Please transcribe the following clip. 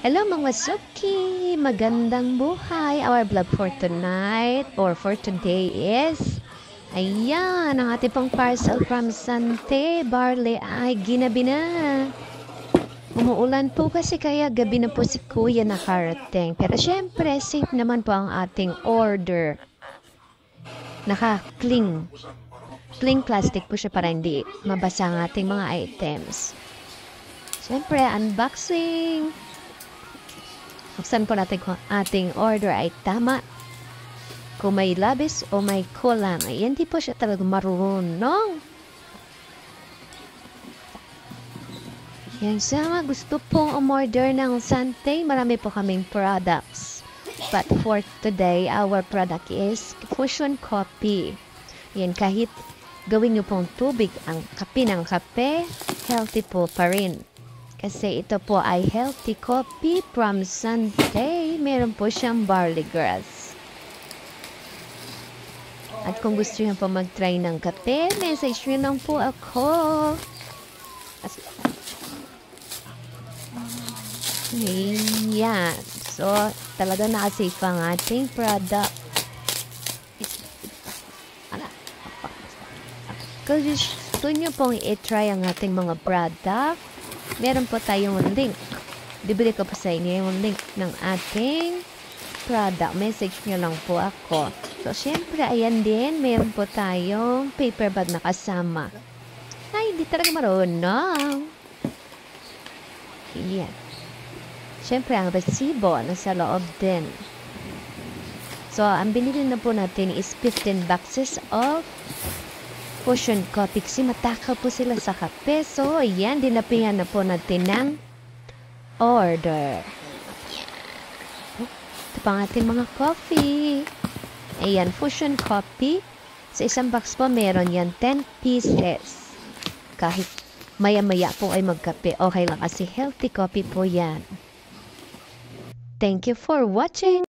Hello mga Suki! Magandang buhay! Our vlog for tonight or for today is ayan, ang ating pang parcel from Sante Barley ay ginabi na. Umuulan po kasi kaya gabi na po si Kuya nakarating. Pero syempre, safe naman po ang ating order. Naka-cling. Cling plastic po siya para hindi mabasa ang ating mga items. Syempre, unboxing! Buksan po natin kung ating order ay tama. Kung may labis o may kulang, ay hindi po siya talaga marunong. Yan sama, gusto pong umorder ng Sante. Marami po kaming products. But for today, our product is fusion coffee. Yan, kahit gawin nyo pong tubig ang kape ng kape, healthy po pa rin. Kasi ito po ay healthy coffee from Sante. Meron po siyang barley grass. At kung gusto niyo po mag-try ng kape, message niyo lang po ako. Ayan. So, talaga nakasafe ang ating product. Kung gusto niyo pong i-try ang ating mga product, meron po tayong link. Bibili ko pa sa inyo yung link ng ating product. Message nyo lang po ako. So, syempre, ayan din. Meron po tayong paper bag na kasama. Ay, hindi talaga marunong. Ayan. Syempre, ang resibo nasa loob din. So, ang binili na po natin is 15 boxes of fusion coffee kasi matakaw po sila sa kape. So, ayan, dinapihan na po natin ng order. Ito pa ang ating mga coffee. Ayan, fusion coffee. Sa isang box po, meron yan 10 pieces. Kahit maya-maya po ay magkape, okay lang kasi healthy coffee po yan. Thank you for watching!